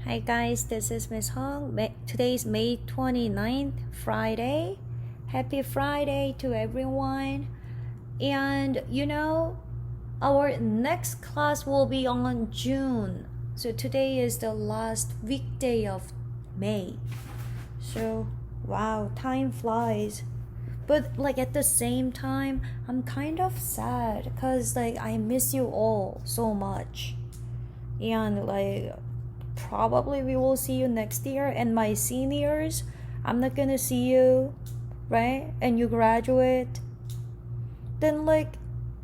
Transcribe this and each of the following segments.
Hi guys, this is Ms.Hong. Today's May 29th, Friday. Happy Friday to everyone. And our next class will be on June. So today is the last weekday of May. So wow, time flies. But at the same time, I'm kind of sad because I miss you all so much. And probably we will see you next year, and my seniors, I'm not gonna see you, right? And you graduate, then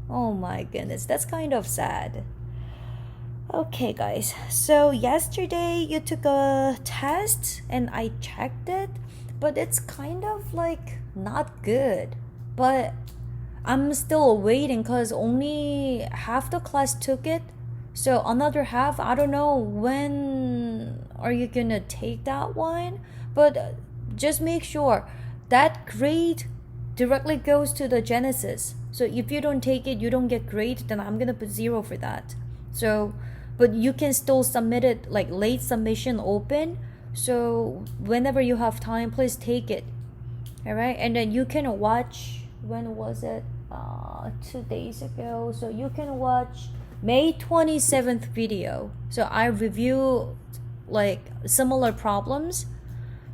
oh my goodness, that's kind of sad. Okay guys, so yesterday you took a test and I checked it, but it's kind of not good. But I'm still waiting because only half the class took it. So another half, I don't know when are you gonna take that one, but just make sure that grade directly goes to the Genesis. So if you don't take it, you don't get grade, then I'm gonna put 0 for that. So, but you can still submit it late submission open. So whenever you have time, please take it. All right, and then you can watch. When was it? 2 days ago. So you can watch May 27th video. So I review similar problems.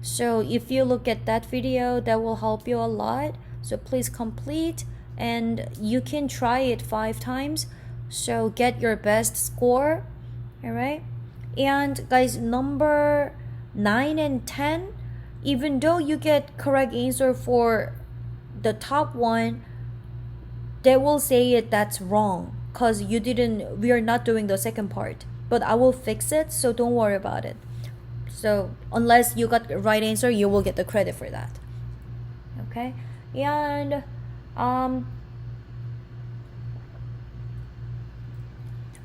So if you look at that video, that will help you a lot. So please complete, and you can try it 5 times. So get your best score. All right. And guys, number 9 and 10, even though you get correct answer for the top one, they will say that's wrong because we are not doing the second part, but I will fix it, so don't worry about it. So unless you got the right answer, you will get the credit for that. Okay. And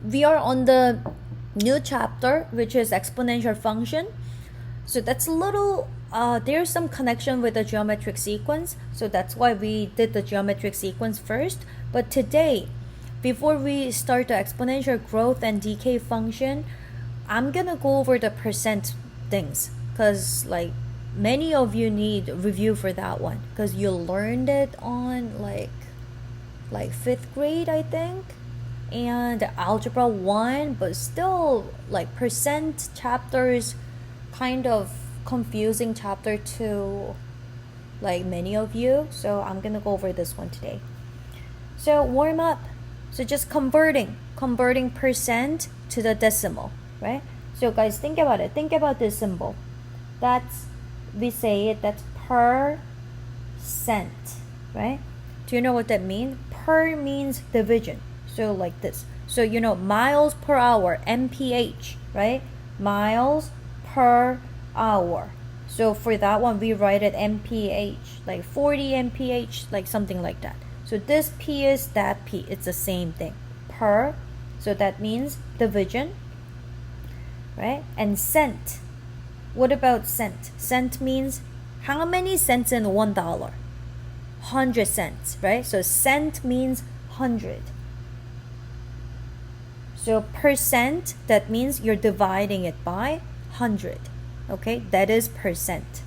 we are on the new chapter, which is exponential function. So that's a little there's some connection with the geometric sequence, so that's why we did the geometric sequence first. But today, before we start the exponential growth and decay function, I'm gonna go over the percent things, because many of you need review for that one, because you learned it on 5th grade, I think, and algebra 1, but still percent chapters kind of confusing chapter to many of you. So I'm gonna go over this one today. So warm up. So just converting percent to the decimal, right? So guys, think about it. Think about this symbol. That's per cent, right? Do you know what that means? Per means division. So like this. So miles per hour, mph, right? Miles per hour. So for that one, we write it mph, 40 mph, something like that. So this p is that p. It's the same thing. Per. So that means division, right? And cent. What about cent? Cent means how many cents in $1? 100 cents, right? So cent means 100. So percent, that means you're dividing it by 100. Okay, that is percent.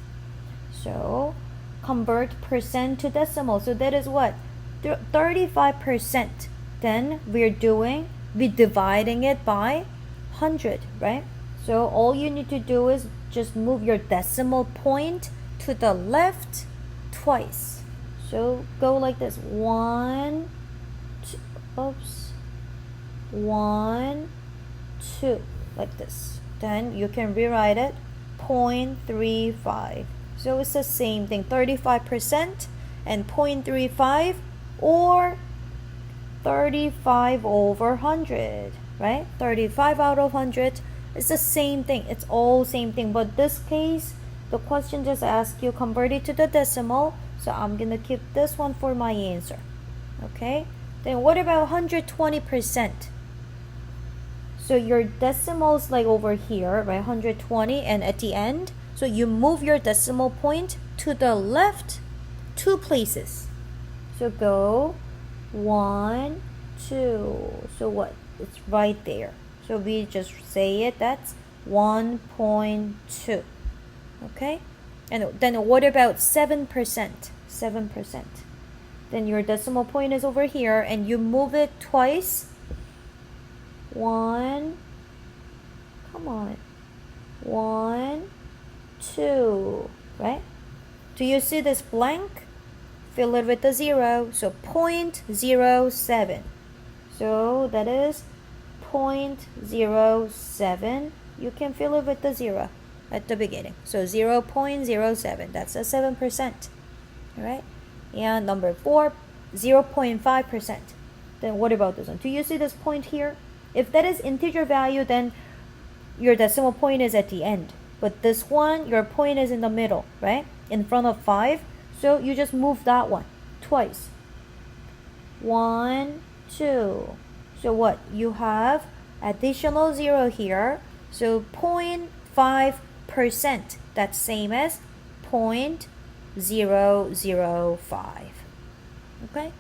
So convert percent to decimal. So that is what? 35%. Then we're dividing it by 100, right? So all you need to do is just move your decimal point to the left twice. So go like this. 1, 2, like this. Then you can rewrite it 0.35. So it's the same thing, 35% and 0.35, or 35 over 100, right? 35 out of 100. It's the same thing. It's all same thing. But this case, the question just asks you convert it to the decimal. So I'm going to keep this one for my answer. Okay? Then what about 120%? So your decimal's over here, right? 120, and at the end, so you move your decimal point to the left 2 places. So go 1, 2. So what? It's right there. So we just say it. That's 1.2. Okay? And then what about 7%? 7%. Then your decimal point is over here and you move it twice. 1, come on, 1, 2, right? Do you see this blank? Fill it with the 0. So 0.07. So that is 0.07. You can fill it with the 0 at the beginning. So 0.07. That's a 7%. Alright? And number 4, 0.5%. Then what about this one? Do you see this point here? If that is integer value, then your decimal point is at the end. But this one, your point is in the middle, right? In front of 5. So you just move that one twice. 1, 2. So what? You have additional 0 here. So 0.5%. That's same as 0.005. Okay?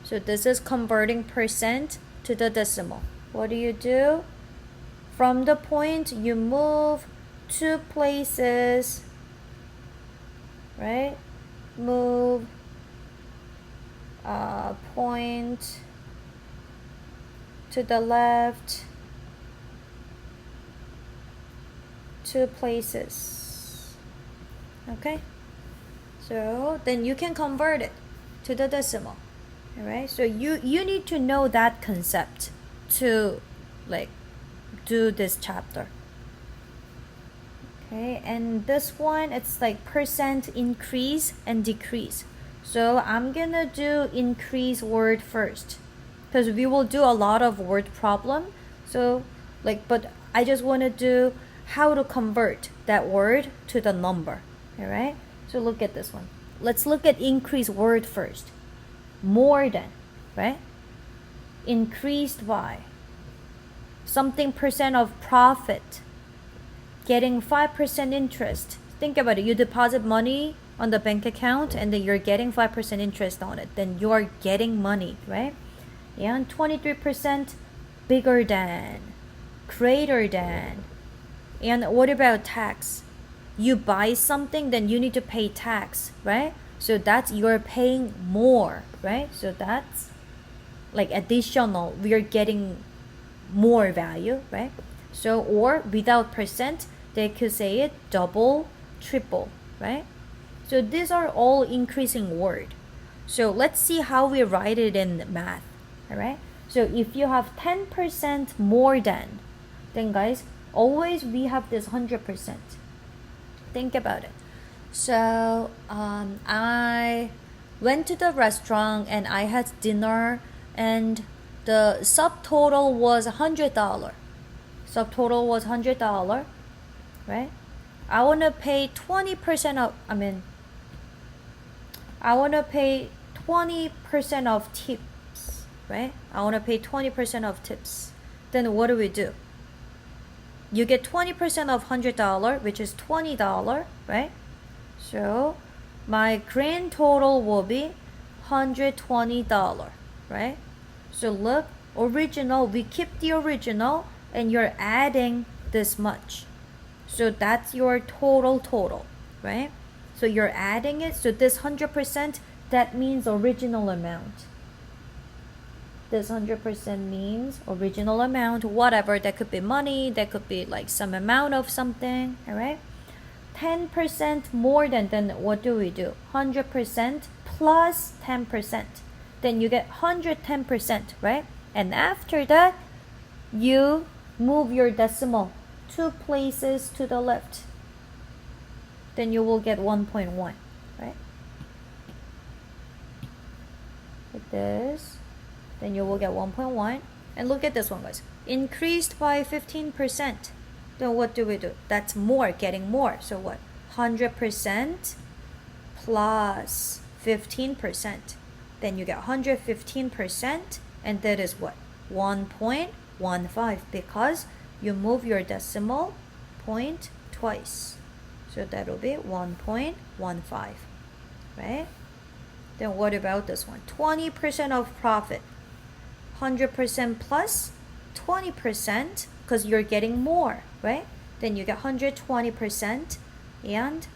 So this is converting percent to the decimal. What do? From the point, you move 2 places, right? Move point to the left 2 places. Okay? So then you can convert it to the decimal. Alright? So you need to know that concept to like do this chapter. Okay, and this one, it's like percent increase and decrease. So I'm gonna do increase word first because we will do a lot of word problem. So like, but I just want to do how to convert that word to the number. Alright, so look at this one. Let's look at increase word first. More than, right? Increased by something percent of profit, getting 5% interest. Think about it. You deposit money on the bank account and then you're getting 5% interest on it. Then you are getting money, right? And 23% bigger than, greater than. And what about tax? You buy something, then you need to pay tax, right? So that's you're paying more, right? So that's like additional. We are getting more value, right? So, or without percent, they could say it double, triple, right? So these are all increasing word. So let's see how we write it in math, all right? So if you have 10% more than, then guys, always we have this 100%. Think about it. So I went to the restaurant and I had dinner and the subtotal was $100. Subtotal was $100, right? I want to pay 20% of, I want to pay 20% of tips, right? I want to pay 20% of tips. Then what do? You get 20% of $100, which is $20, right? So my grand total will be $120, right? So look, original, we keep the original and you're adding this much. So that's your total, right? So you're adding it. So this 100%, that means original amount. This 100% means original amount, whatever. That could be money, that could be like some amount of something, all right? 10% more than, then what do? 100% plus 10%. Then you get 110%, right? And after that, you move your decimal 2 places to the left. Then you will get 1.1, right? Like this. Then you will get 1.1. And look at this one, guys. Increased by 15%. Then what do? That's more, getting more. So what? 100% plus 15%. Then you get 115%. And that is what? 1.15 because you move your decimal point twice. So that will be 1.15, right? Then what about this one? 20% of profit. 100% plus 20% because you're getting more. right? Then you get 120%, and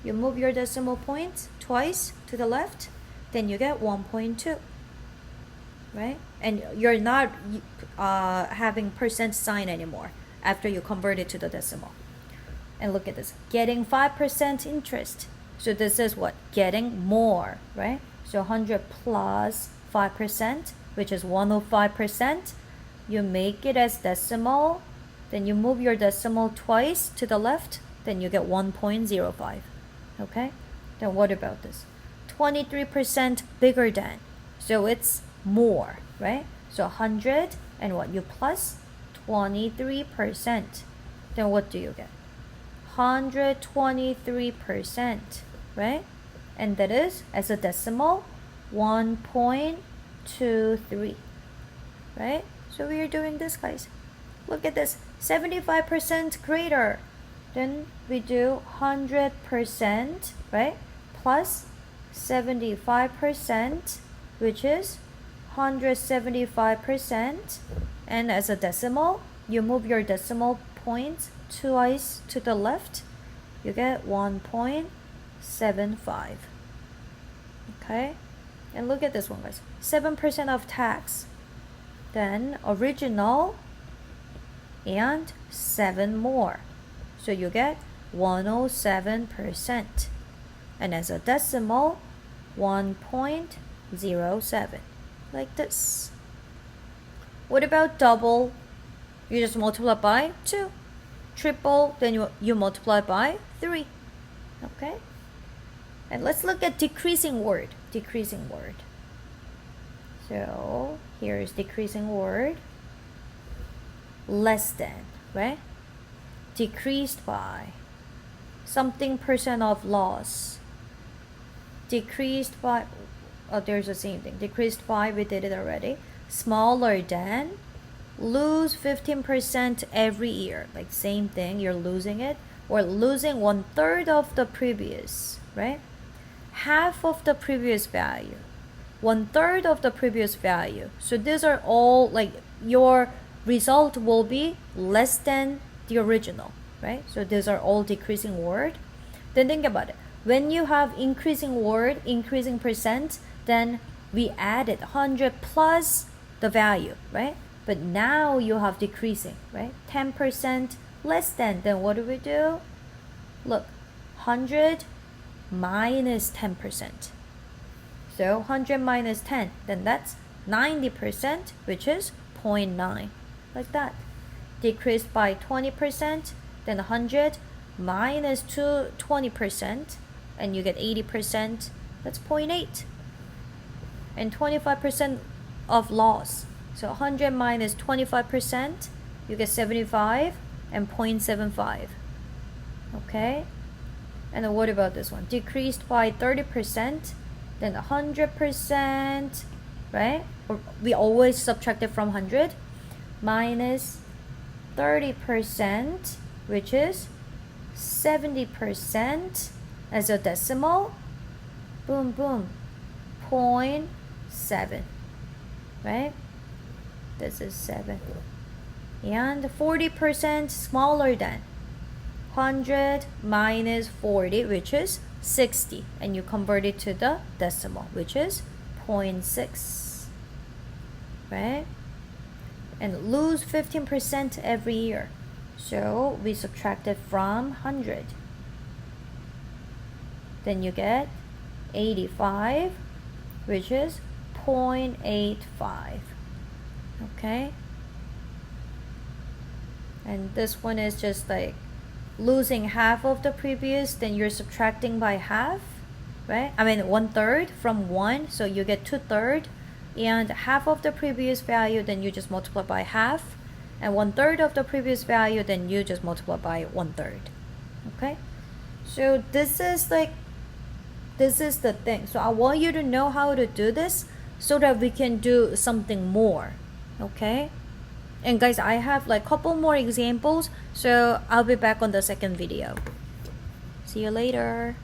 you move your decimal point twice to the left, then you get 1.2, right? And you're not having percent sign anymore after you convert it to the decimal. And look at this, getting 5% interest. So this is what? Getting more, right? So 100 plus 5%, which is 105%. You make it as decimal, then you move your decimal twice to the left, then you get 1.05. Okay? Then what about this? 23% bigger than. So it's more, right? So 100 and what? You plus 23%. Then what do you get? 123%, right? And that is, as a decimal, 1.23, right? So we are doing this, guys. Look at this, 75% greater. Then we do 100%, right? Plus 75%, which is 175%. And as a decimal, you move your decimal point twice to the left, you get 1.75. Okay? And look at this one, guys. 7% of tax. Then original and 7 more. So you get 107%. And as a decimal, 1.07. Like this. What about double? You just multiply by 2. Triple, then you multiply by 3. Okay? And let's look at decreasing word. Decreasing word. So here is decreasing word. Less than, right? Decreased by. Something percent of loss. Decreased by, oh, there's the same thing. Decreased by, we did it already. Smaller than. Lose 15% every year. Like same thing, you're losing it. Or losing 1/3 of the previous, right? Half of the previous value. 1/3 of the previous value. So these are all, like, your result will be less than the original, right? So these are all decreasing word. Then think about it. When you have increasing word, increasing percent, then we added 100 plus the value, right? But now you have decreasing, right? 10% less than. Then what do we do? Look, 100 minus 10%. So 100 minus 10, then that's 90%, which is 0.9. Like that. Decreased by 20%, then 100 minus 20%, and you get 80%. That's 0.8. And 25% of loss. So 100 minus 25%, you get 75 and 0.75. Okay? And then what about this one? Decreased by 30%, then 100%, right? Or we always subtract it from 100, minus 30%, which is 70% as a decimal. Boom, boom. 0.7, right? This is 7. And 40% smaller than. 100 minus 40, which is 60. And you convert it to the decimal, which is 0.6. Right? And lose 15% every year. So we subtract it from 100. Then you get 85, which is 0.85. Okay? And this one is just like losing half of the previous, then you're subtracting by half, right? I mean 1/3 from 1, so you get 2/3, and half of the previous value, then you just multiply by half, and 1/3 of the previous value, then you just multiply by 1/3. Okay? So this is the thing. So I want you to know how to do this so that we can do something more. Okay? And guys, I have like couple more examples, so I'll be back on the second video. See you later.